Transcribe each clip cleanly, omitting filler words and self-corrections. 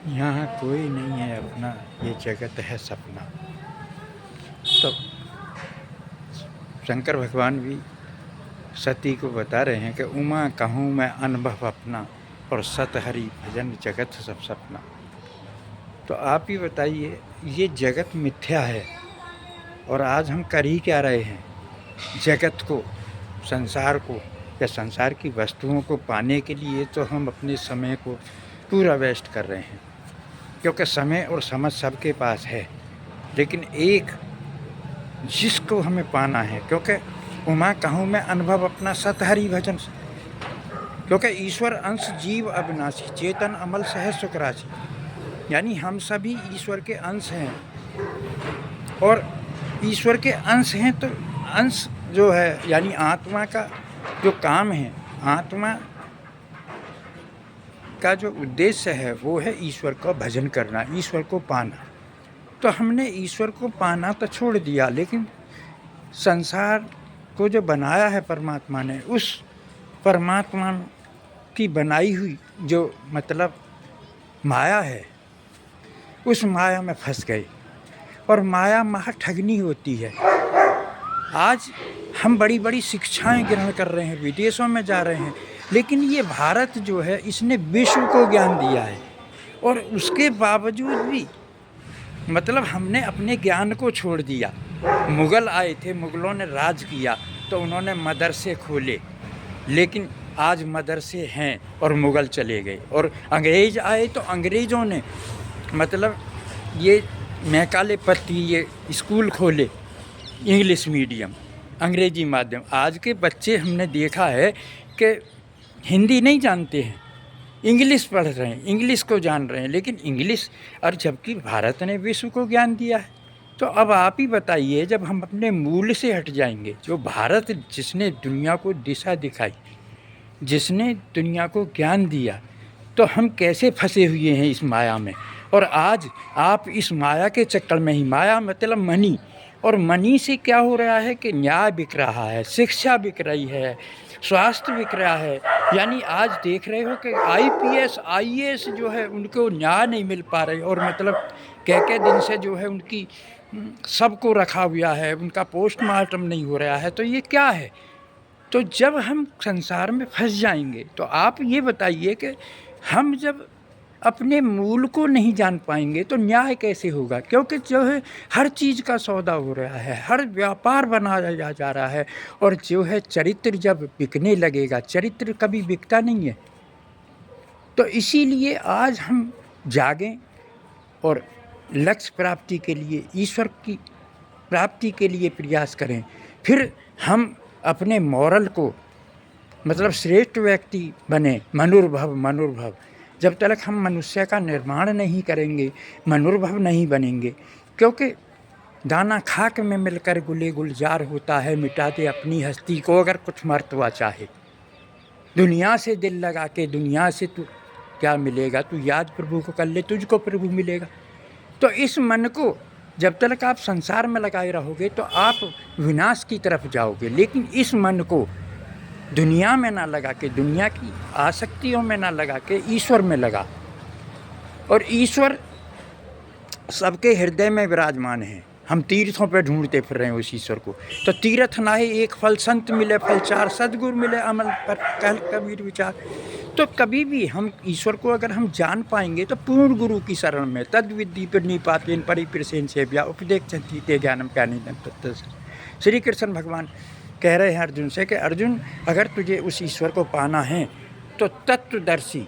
यहाँ कोई नहीं है अपना, ये जगत है सपना। तो शंकर भगवान भी सती को बता रहे हैं कि उमा कहूँ मैं अनुभव अपना, और सत हरि भजन जगत सब सपना। तो आप ही बताइए, ये जगत मिथ्या है और आज हम कर ही क्या रहे हैं? जगत को, संसार को या संसार की वस्तुओं को पाने के लिए तो हम अपने समय को पूरा वेस्ट कर रहे हैं, क्योंकि समय और समझ सबके पास है, लेकिन एक जिसको हमें पाना है, क्योंकि उमा कहूँ मैं अनुभव अपना सत हरि भजन, क्योंकि ईश्वर अंश जीव अविनाशी चेतन अमल सहज सुख राशि, यानी हम सभी ईश्वर के अंश हैं। और ईश्वर के अंश हैं तो अंश जो है यानी आत्मा का जो काम है, आत्मा का जो उद्देश्य है वो है ईश्वर का भजन करना, ईश्वर को पाना। तो हमने ईश्वर को पाना तो छोड़ दिया, लेकिन संसार को जो बनाया है परमात्मा ने, उस परमात्मा की बनाई हुई जो मतलब माया है, उस माया में फंस गए। और माया महा ठगनी होती है। आज हम बड़ी बड़ी शिक्षाएं ग्रहण कर रहे हैं, विदेशों में जा रहे हैं, लेकिन ये भारत जो है इसने विश्व को ज्ञान दिया है, और उसके बावजूद भी मतलब हमने अपने ज्ञान को छोड़ दिया। मुग़ल आए थे, मुग़लों ने राज किया तो उन्होंने मदरसे खोले, लेकिन आज मदरसे हैं और मुग़ल चले गए। और अंग्रेज़ आए तो अंग्रेज़ों ने मतलब ये मैकाले पत्ती ये स्कूल खोले, इंग्लिश मीडियम, अंग्रेजी माध्यम। आज के बच्चे हमने देखा है कि हिंदी नहीं जानते हैं, इंग्लिश पढ़ रहे हैं, इंग्लिश को जान रहे हैं, लेकिन इंग्लिश, और जबकि भारत ने विश्व को ज्ञान दिया है। तो अब आप ही बताइए, जब हम अपने मूल से हट जाएंगे, जो भारत जिसने दुनिया को दिशा दिखाई, जिसने दुनिया को ज्ञान दिया, तो हम कैसे फंसे हुए हैं इस माया में। और आज आप इस माया के चक्कर में ही, माया मतलब मनी, और मनी से क्या हो रहा है कि न्याय बिक रहा है, शिक्षा बिक रही है, स्वास्थ्य बिक रहा है। यानी आज देख रहे हो कि आईपीएस आईएएस जो है उनको न्याय नहीं मिल पा रही, और मतलब कह दिन से जो है उनकी सबको रखा हुआ है, उनका पोस्टमार्टम नहीं हो रहा है। तो ये क्या है? तो जब हम संसार में फंस जाएंगे, तो आप ये बताइए कि हम जब अपने मूल को नहीं जान पाएंगे तो न्याय कैसे होगा? क्योंकि जो है हर चीज़ का सौदा हो रहा है, हर व्यापार बनाया जा रहा है, और जो है चरित्र जब बिकने लगेगा, चरित्र कभी बिकता नहीं है। तो इसीलिए आज हम जागें और लक्ष्य प्राप्ति के लिए, ईश्वर की प्राप्ति के लिए प्रयास करें। फिर हम अपने मॉरल को मतलब श्रेष्ठ व्यक्ति बने, मनुर्भव। जब तक हम मनुष्य का निर्माण नहीं करेंगे, मनुर्भव नहीं बनेंगे, क्योंकि दाना खाक में मिलकर गुले गुलजार होता है, मिटा दे अपनी हस्ती को अगर कुछ मर्तवा चाहे। दुनिया से दिल लगा के दुनिया से तू क्या मिलेगा, तू याद प्रभु को कर ले, तुझको प्रभु मिलेगा। तो इस मन को जब तक आप संसार में लगाए रहोगे तो आप विनाश की तरफ जाओगे, लेकिन इस मन को दुनिया में ना लगा के, दुनिया की आसक्तियों में ना लगा के ईश्वर में लगा। और ईश्वर सबके हृदय में विराजमान है। हम तीर्थों पे ढूंढते फिर रहे हैं उस ईश्वर को। तो तीर्थ नाहि एक फल, संत मिले फल चार, सद्गुरु मिले अमल पर कल कबीर विचार। तो कभी भी हम ईश्वर को अगर हम जान पाएंगे तो पूर्ण गुरु की शरण में, तद विद्धि प्रणिपातेन परिप्रसेन सेव्या उपदेक्षन्ति ते ज्ञानम ज्ञानिनं तत्तः। श्री कृष्ण भगवान कह रहे हैं अर्जुन से कि अर्जुन, अगर तुझे उस ईश्वर को पाना है तो तत्वदर्शी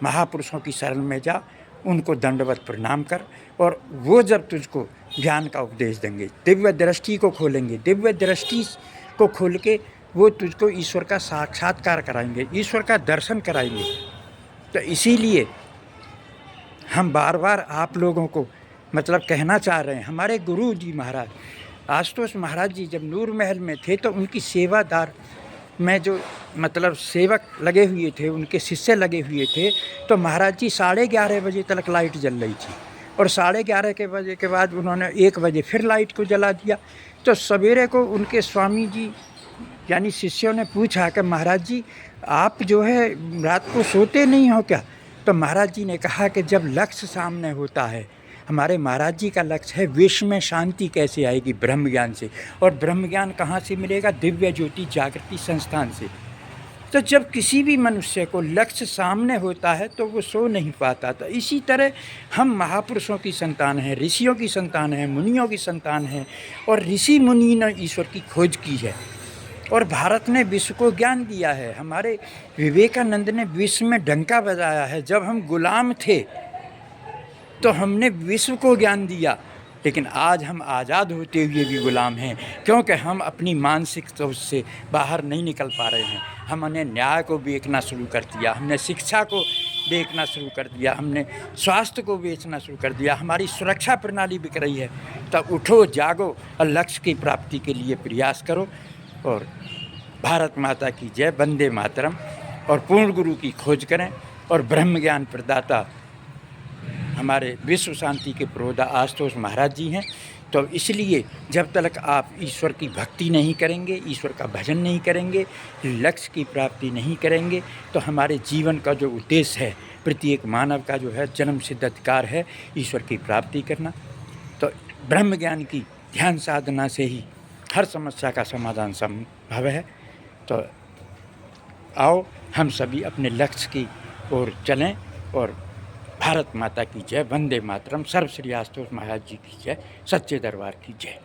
महापुरुषों की शरण में जा, उनको दंडवत प्रणाम कर, और वो जब तुझको ज्ञान का उपदेश देंगे, दिव्य दृष्टि को खोलेंगे, दिव्य दृष्टि को खोल के वो तुझको ईश्वर का साक्षात्कार कराएंगे, ईश्वर का दर्शन कराएंगे। तो इसीलिए हम बार बार आप लोगों को मतलब कहना चाह रहे हैं, हमारे गुरु जी महाराज आशुतोष महाराज जी जब नूर महल में थे तो उनकी सेवादार में जो मतलब सेवक लगे हुए थे, उनके शिष्य लगे हुए थे, तो महाराज जी 11:30 बजे तक लाइट जल रही थी, और 11:30 बजे के बाद उन्होंने 1 बजे फिर लाइट को जला दिया। तो सवेरे को उनके स्वामी जी यानी शिष्यों ने पूछा कि महाराज जी आप जो है रात को सोते नहीं हो क्या? तो महाराज जी ने कहा कि जब लक्ष्य सामने होता है, हमारे महाराज जी का लक्ष्य है विश्व में शांति कैसे आएगी, ब्रह्म ज्ञान से। और ब्रह्म ज्ञान कहाँ से मिलेगा? दिव्य ज्योति जागृति संस्थान से। तो जब किसी भी मनुष्य को लक्ष्य सामने होता है तो वो सो नहीं पाता। तो इसी तरह हम महापुरुषों की संतान हैं, ऋषियों की संतान हैं, मुनियों की संतान हैं, और ऋषि मुनि ने ईश्वर की खोज की है और भारत ने विश्व को ज्ञान दिया है। हमारे विवेकानंद ने विश्व में डंका बजाया है। जब हम गुलाम थे तो हमने विश्व को ज्ञान दिया, लेकिन आज हम आज़ाद होते हुए भी गुलाम हैं, क्योंकि हम अपनी मानसिक सोच से बाहर नहीं निकल पा रहे हैं। हमने न्याय को बेचना शुरू कर दिया, हमने शिक्षा को बेचना शुरू कर दिया, हमने स्वास्थ्य को बेचना शुरू कर दिया, हमारी सुरक्षा प्रणाली बिक रही है। तब उठो, जागो और लक्ष्य की प्राप्ति के लिए प्रयास करो। और भारत माता की जय, वंदे मातरम। और पूर्ण गुरु की खोज करें। और ब्रह्म ज्ञान प्रदाता हमारे विश्व शांति के प्रोदा आशुतोष महाराज जी हैं। तो इसलिए जब तक आप ईश्वर की भक्ति नहीं करेंगे, ईश्वर का भजन नहीं करेंगे, लक्ष्य की प्राप्ति नहीं करेंगे, तो हमारे जीवन का जो उद्देश्य है, प्रत्येक मानव का जो है जन्म सिद्ध अधिकार है ईश्वर की प्राप्ति करना। तो ब्रह्म ज्ञान की ध्यान साधना से ही हर समस्या का समाधान संभव है। तो आओ हम सभी अपने लक्ष्य की ओर चलें। और भारत माता की जय, वंदे मातरम। सर्व श्री आशुतोष महाराज जी की जय, सच्चे दरबार की जय।